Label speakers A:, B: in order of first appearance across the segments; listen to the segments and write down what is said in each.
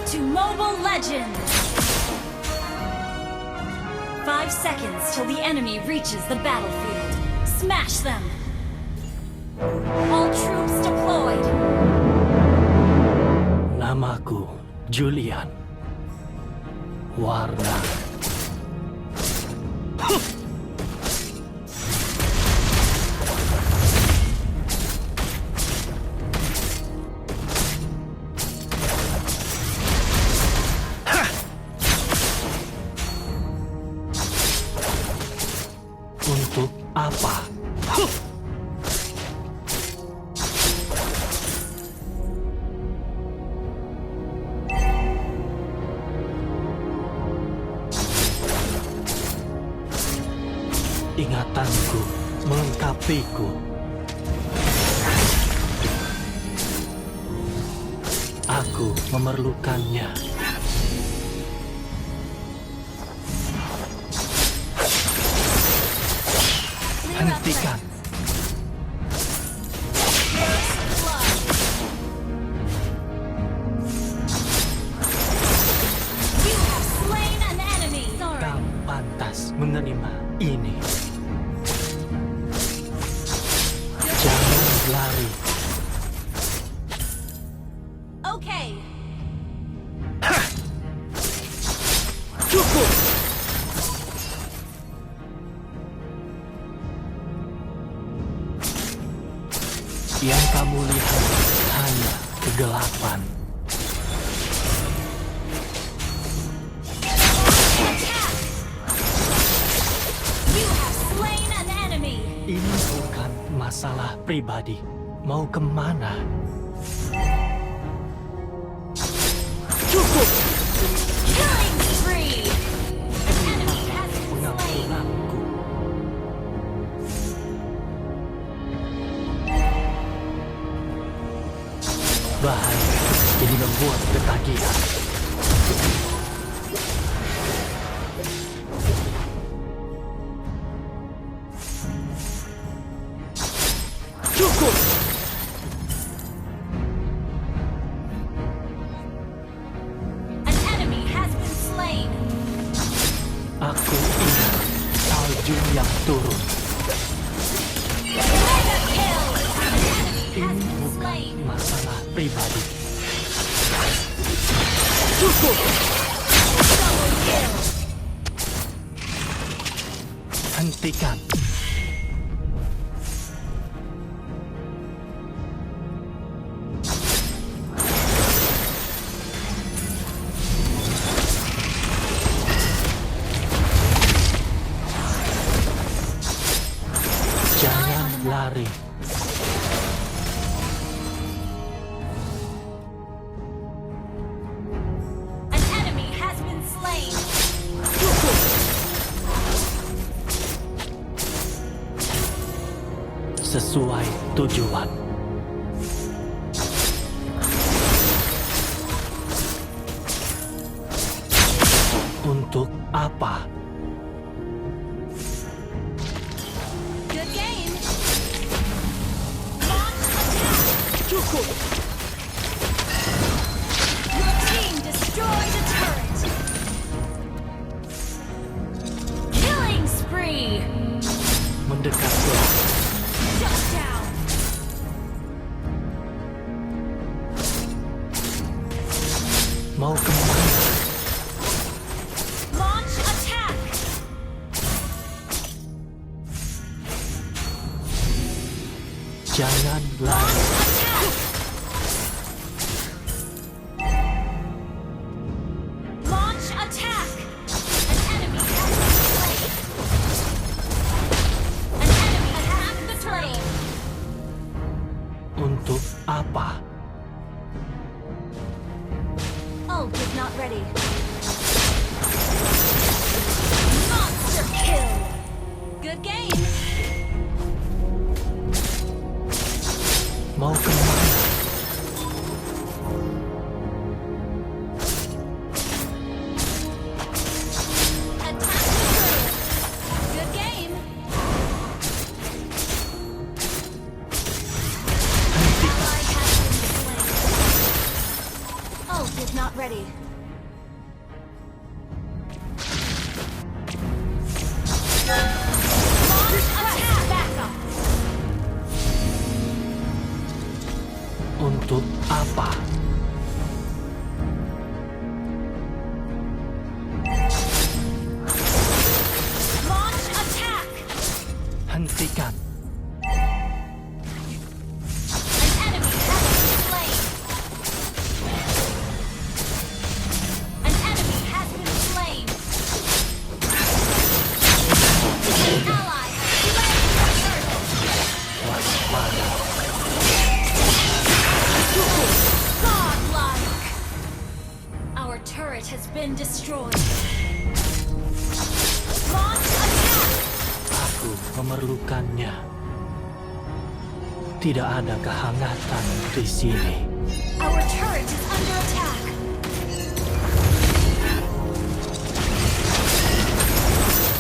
A: to Mobile Legends! 5 seconds till the enemy reaches the battlefield. Smash them! All troops deployed!
B: Namaku Julian. Warna. Untuk apa? Ingatanku melengkapiku. Aku memerlukannya. Hentikan.
A: You have slain an enemy! Sorry.
B: Kau pantas menerima ini. Jangan lari.
A: Okay.
B: Cukup. Yang kamu lihat hanya kegelapan.
A: You have slain an enemy!
B: Ini bukan masalah pribadi. Mau kemana? Cukup.
A: Killing spree! An enemy has been slain!
B: Pengampunanku. Bahaya. Ini membuat ketagihan. Cukup.
A: An enemy has been slain!
B: Aku ingat salju yang turun.
A: Mega kill! An enemy has
B: Ini
A: been
B: bukan
A: slain!
B: masalah pribadi. Cukup.
A: Double kill!
B: Hentikan. Jangan lari.
A: An enemy has been slain!
B: Sesuai tujuan. Untuk apa?
A: Good game! Launch attack!
B: Cukup.
A: Your team destroyed a turret! Killing spree!
B: Mendekatlah.
A: Shut down!
B: Mau kemana?
A: Launch attack!
B: Jangan lari.
A: Attack! Launch attack! An enemy has been slain! An enemy has been slain!
B: Untuk apa?
A: Ult is not ready. Monster kill! Good game!
B: Mau kemana?
A: Attack the turret! Good game! Ally has been slain. Ult is not ready. Launch attack! Backup!
B: Untuk apa?
A: Launch attack!
B: Hentikan.
A: An enemy has been slain. An enemy has been slain. An ally has slain the turtle.
B: Waspada.
A: Godlike! Our turret has been destroyed. Launch attack!
B: Aku memerlukannya. Tidak ada kehangatan di sini.
A: Our turret is under attack.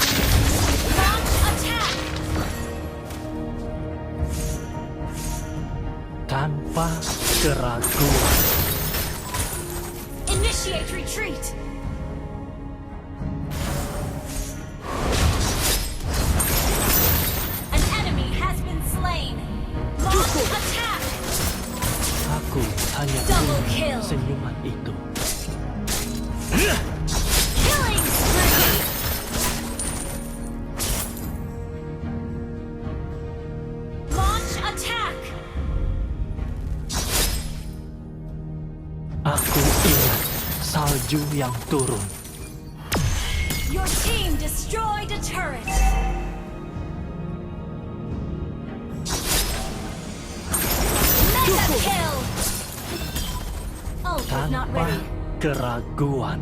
A: Launch attack!
B: Tanpa keraguan.
A: Initiate retreat! An enemy has been slain. Launch attack!
B: Aku hanya
A: Double
B: punya
A: kill.
B: senyuman itu.
A: Killing spree! Launch attack!
B: Aku ingat salju yang turun.
A: Your team destroyed a turret. Mega kill! Ult is not
B: Tanpa
A: ready.
B: keraguan.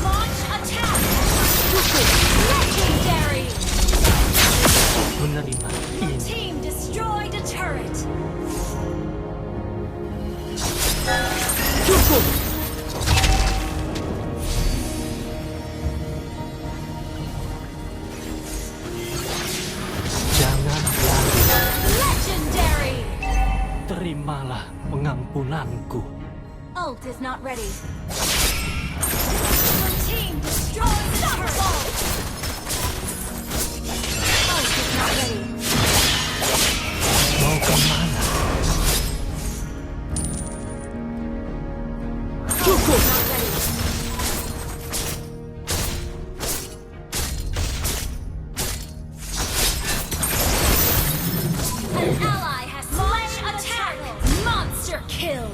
A: Launch attack! Legendary!
B: Menerima
A: Your
B: ini.
A: team destroyed a turret.
B: Jangan lari.
A: Legendary!
B: Terimalah pengampunanku.
A: Ult is not ready. Your team destroyed the turret. Ult is not ready.
B: Mau kemana?
A: Ult is not ready. An ally has slain attack. Monster kill.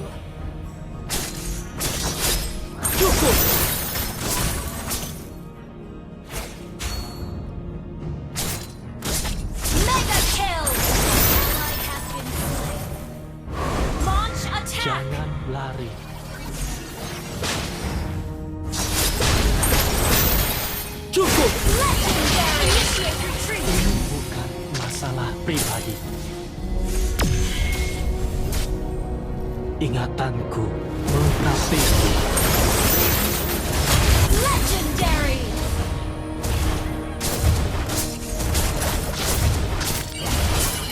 A: Mega kill. Ally has been slain. Launch attack.
B: Jangan lari.
A: Legendary. Initiate retreat.
B: Ini bukan masalah pribadi. Ingatanku menapiki.
A: Legendary.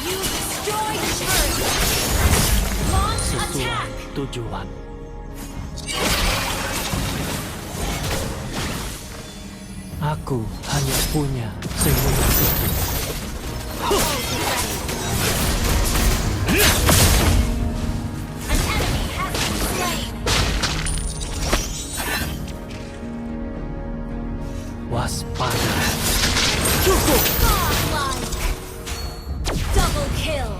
A: You destroyed the turret. Launch
B: Sesuai
A: attack.
B: tujuan. Aku hanya punya senyuman itu.
A: Ult is ready. An enemy has been slain.
B: Waspada.
A: Godlike. Double kill.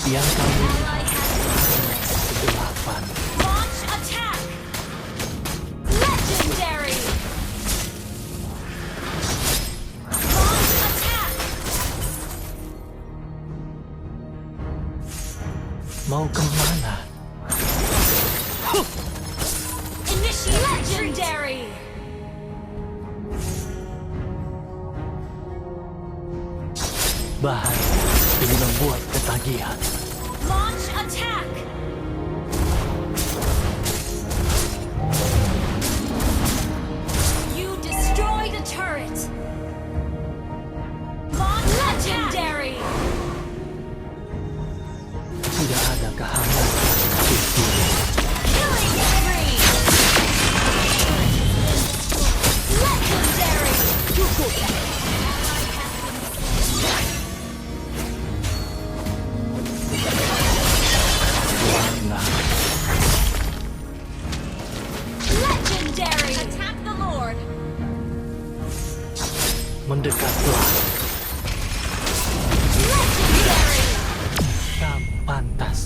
B: Yang kamu
A: Ally has been slain.
B: kegelapan.
A: Launch attack. Legendary. Launch attack.
B: Mau kemana?
A: Initiate legendary.
B: Bahaya. Ini membuat ketagihan.
A: Launch attack.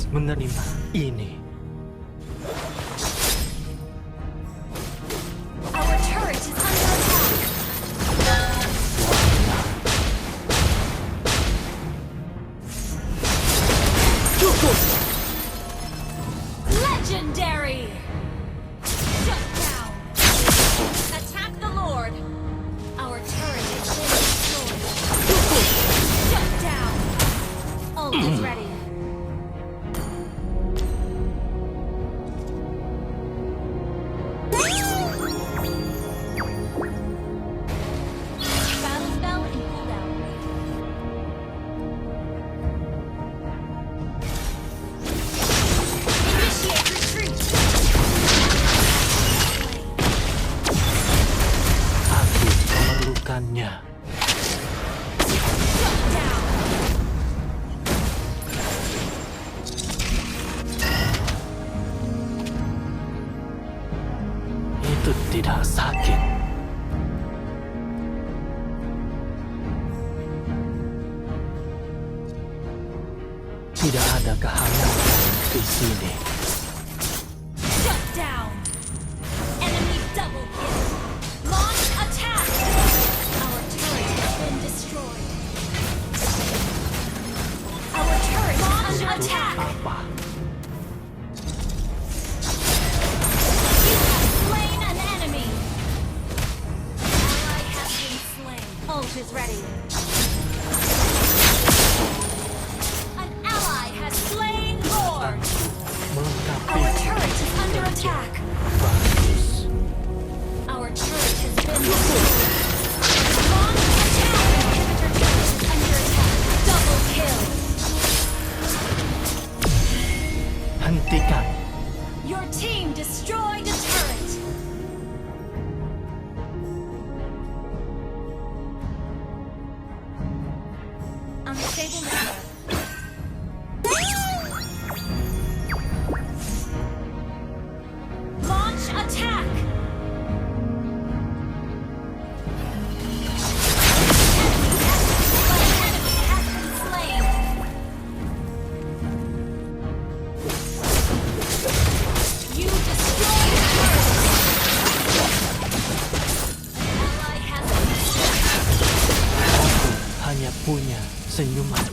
B: menerima ini.
A: Our turret is under attack.
B: Cukup!
A: Legendary! Shut down! Attack the Lord! Our turret has been destroyed. Shut down! Ult is ready. Battle spell in cooldown. Initiate retreat!
B: Aku memerlukannya.
A: Shut down!
B: Itu tidak sakit. Tidak ada kehangatan di sini.
A: Shut down! Enemy double kill! Launch attack! Our turret has been destroyed. Our turret launch
B: Untuk
A: attack!
B: apa?
A: You have slain an enemy! Ally has been slain. Ult is ready. An ally has slain Lord!
B: Melengkapi
A: Our turret is under attack!
B: bagus.
A: Our turret has been destroyed. Launch attack! Inhibitor turret is under attack. Double kill!
B: Hentikan.
A: Your team destroyed a turret! Unstable network. Launch attack! Enemy has been slain. You destroyed a turret! An ally has been slain.
B: Hanya punya senyuman